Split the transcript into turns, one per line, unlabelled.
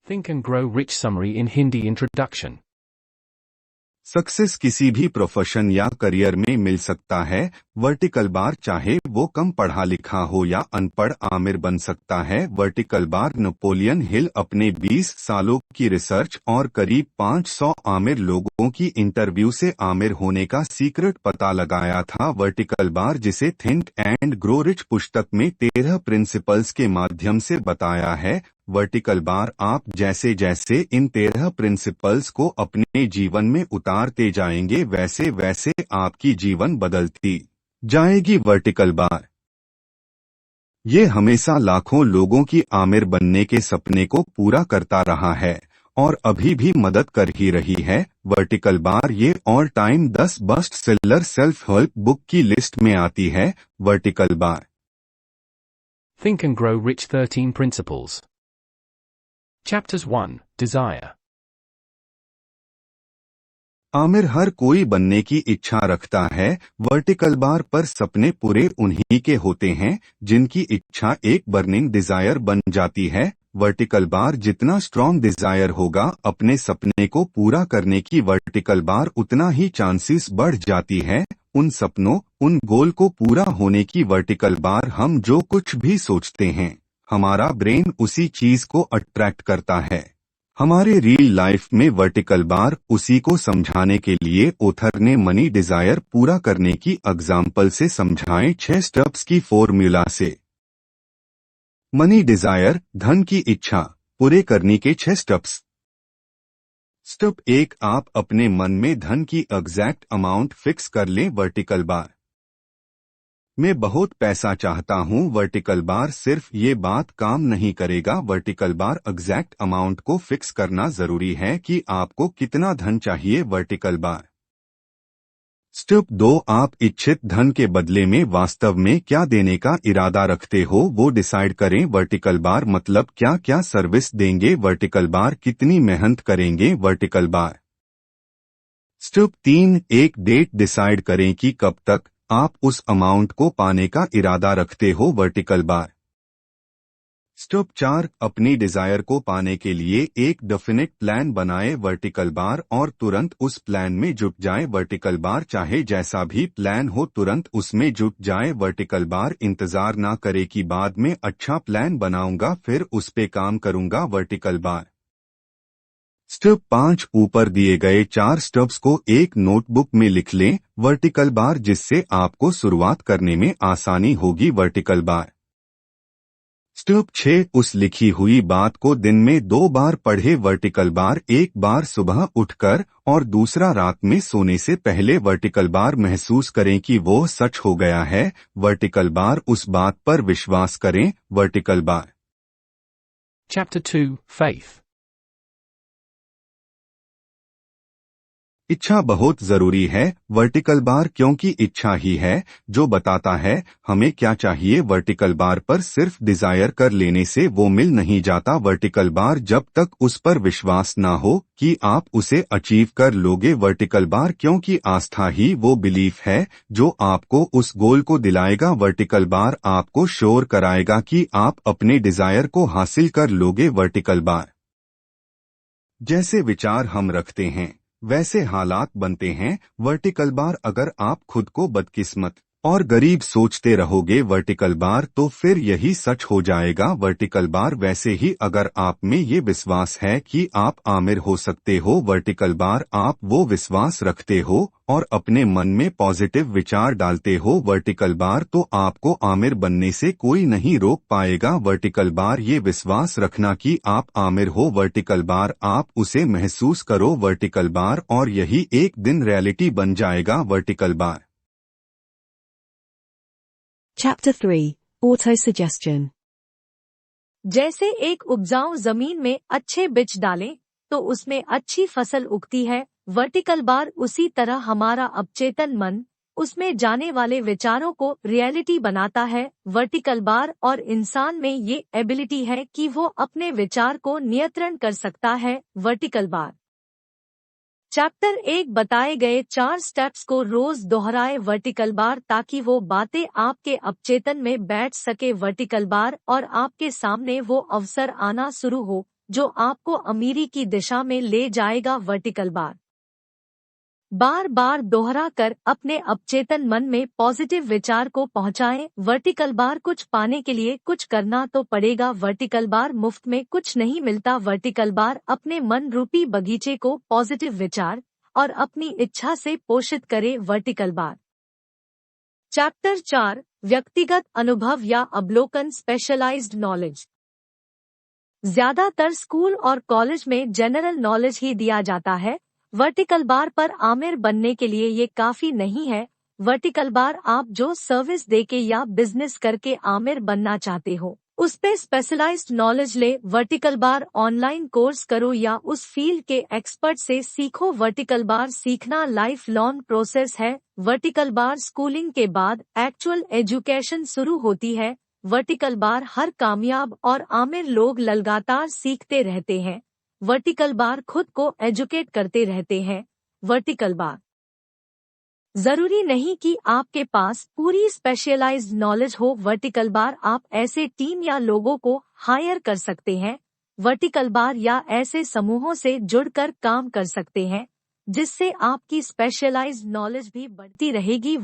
Think and Grow Rich Summary in Hindi Introduction.
Success किसी भी profession या career में मिल सकता है। वर्टिकल बार चाहे वो कम पढ़ा लिखा हो या अनपढ़ आमिर बन सकता है। वर्टिकल बार नेपोलियन हिल अपने 20 सालों की रिसर्च और करीब 500 आमिर लोगों की इंटरव्यू से आमिर होने का सीक्रेट पता लगाया था। वर्टिकल बार जिसे थिंक एंड ग्रो रिच पुस्तक में 13 प्रिंसिपल्स के माध्यम से बताया है। वर्टिकल बार आप जैसे जैसे इन 13 प्रिंसिपल्स को अपने जीवन में उतारते जाएंगे वैसे वैसे आपकी जीवन बदलती जाएगी। वर्टिकल बार ये हमेशा लाखों लोगों की आमिर बनने के सपने को पूरा करता रहा है और अभी भी मदद कर ही रही है। वर्टिकल बार ये all time 10 best seller self help book की लिस्ट में आती है। Vertical bar
Think and Grow Rich 13 Principles. Chapters 1. Desire.
आमिर हर कोई बनने की इच्छा रखता है। वर्टिकल बार पर सपने पूरे उन्हीं के होते हैं जिनकी इच्छा एक बर्निंग डिजायर बन जाती है। वर्टिकल बार जितना स्ट्रॉन्ग डिजायर होगा अपने सपने को पूरा करने की, वर्टिकल बार उतना ही चांसेस बढ़ जाती है उन सपनों उन गोल को पूरा होने की। वर्टिकल बार हम जो कुछ भी सोचते हैं हमारा ब्रेन उसी चीज को अट्रैक्ट करता है हमारे रियल लाइफ में। वर्टिकल बार उसी को समझाने के लिए ऑथर ने मनी डिजायर पूरा करने की एग्जाम्पल से समझाएं 6 स्टेप्स की फॉर्मूला से। मनी डिजायर धन की इच्छा पूरे करने के 6 स्टेप्स। स्टेप 1 आप अपने मन में धन की एग्जैक्ट अमाउंट फिक्स कर लें। वर्टिकल बार मैं बहुत पैसा चाहता हूं। वर्टिकल बार सिर्फ ये बात काम नहीं करेगा। वर्टिकल बार एग्जैक्ट अमाउंट को फिक्स करना जरूरी है कि आपको कितना धन चाहिए। वर्टिकल बार स्टेप 2 आप इच्छित धन के बदले में वास्तव में क्या देने का इरादा रखते हो वो डिसाइड करें। वर्टिकल बार मतलब क्या क्या सर्विस देंगे। वर्टिकल बार कितनी मेहनत करेंगे। वर्टिकल बार स्टेप 3 एक डेट डिसाइड करें कि कब तक आप उस अमाउंट को पाने का इरादा रखते हो। वर्टिकल बार स्टेप 4 अपनी डिजायर को पाने के लिए एक डेफिनेट प्लान बनाए। वर्टिकल बार और तुरंत उस प्लान में जुट जाए। वर्टिकल बार चाहे जैसा भी प्लान हो तुरंत उसमें जुट जाए। वर्टिकल बार इंतजार ना करे कि बाद में अच्छा प्लान बनाऊंगा फिर उस पे काम करूंगा। वर्टिकल बार स्टेप 5 ऊपर दिए गए 4 स्टेप्स को एक नोटबुक में लिख लें। वर्टिकल बार जिससे आपको शुरुआत करने में आसानी होगी। वर्टिकल बार स्टेप 6 उस लिखी हुई बात को दिन में 2 बार पढ़े। वर्टिकल बार एक बार सुबह उठकर और दूसरा रात में सोने से पहले। वर्टिकल बार महसूस करें कि वो सच हो गया है। वर्टिकल बार उस बात पर विश्वास करें। Vertical bar
Chapter 2. Faith.
इच्छा बहुत जरूरी है। वर्टिकल बार क्योंकि इच्छा ही है जो बताता है हमें क्या चाहिए। वर्टिकल बार पर सिर्फ डिजायर कर लेने से वो मिल नहीं जाता। वर्टिकल बार जब तक उस पर विश्वास ना हो कि आप उसे अचीव कर लोगे। वर्टिकल बार क्योंकि आस्था ही वो बिलीफ है जो आपको उस गोल को दिलाएगा। वर्टिकल बार आपको श्योर कराएगा कि आप अपने डिजायर को हासिल कर लोगे। वर्टिकल बार जैसे विचार हम रखते हैं वैसे हालात बनते हैं। वर्टिकल बार अगर आप खुद को बदकिस्मत और गरीब सोचते रहोगे वर्टिकल बार तो फिर यही सच हो जाएगा। वर्टिकल बार वैसे ही अगर आप में ये विश्वास है कि आप आमिर हो सकते हो। वर्टिकल बार आप वो विश्वास रखते हो और अपने मन में पॉजिटिव विचार डालते हो। वर्टिकल बार तो आपको आमिर बनने से कोई नहीं रोक पाएगा। वर्टिकल बार ये विश्वास रखना कि आप आमिर हो। वर्टिकल बार आप उसे महसूस करो। वर्टिकल बार और यही एक दिन रियलिटी बन जाएगा। Vertical bar
Chapter 3. Auto-suggestion.
जैसे एक उपजाऊ जमीन में अच्छे बीज डालें तो उसमें अच्छी फसल उगती है। वर्टिकल बार उसी तरह हमारा अवचेतन मन उसमें जाने वाले विचारों को रियलिटी बनाता है। वर्टिकल बार और इंसान में ये एबिलिटी है कि वो अपने विचार को नियंत्रण कर सकता है। वर्टिकल बार चैप्टर 1 बताए गए 4 स्टेप्स को रोज दोहराए। वर्टिकल बार ताकि वो बातें आपके अपचेतन में बैठ सके। वर्टिकल बार और आपके सामने वो अवसर आना शुरू हो जो आपको अमीरी की दिशा में ले जाएगा। वर्टिकल बार बार बार दोहरा कर अपने अवचेतन मन में पॉजिटिव विचार को पहुंचाएं। वर्टिकल बार कुछ पाने के लिए कुछ करना तो पड़ेगा। वर्टिकल बार मुफ्त में कुछ नहीं मिलता। वर्टिकल बार अपने मन रूपी बगीचे को पॉजिटिव विचार और अपनी इच्छा से पोषित करे। वर्टिकल बार चैप्टर 4 व्यक्तिगत अनुभव या अवलोकन स्पेशलाइज्ड नॉलेज। ज्यादातर स्कूल और कॉलेज में जनरल नॉलेज ही दिया जाता है। वर्टिकल बार पर आमिर बनने के लिए ये काफी नहीं है। वर्टिकल बार आप जो सर्विस देके या बिजनेस करके आमिर बनना चाहते हो उस पे स्पेशलाइज्ड नॉलेज ले। वर्टिकल बार ऑनलाइन कोर्स करो या उस फील्ड के एक्सपर्ट से सीखो। वर्टिकल बार सीखना लाइफ लॉन्ग प्रोसेस है। वर्टिकल बार स्कूलिंग के बाद एक्चुअल एजुकेशन शुरू होती है। वर्टिकल बार हर कामयाब और आमिर लोग लगातार सीखते रहते हैं। वर्टिकल बार खुद को एजुकेट करते रहते हैं। वर्टिकल बार जरूरी नहीं कि आपके पास पूरी स्पेशलाइज्ड नॉलेज हो। वर्टिकल बार आप ऐसे टीम या लोगों को हायर कर सकते हैं। वर्टिकल बार या ऐसे समूहों से जुड़कर काम कर सकते हैं जिससे आपकी स्पेशलाइज्ड नॉलेज भी बढ़ती रहेगी।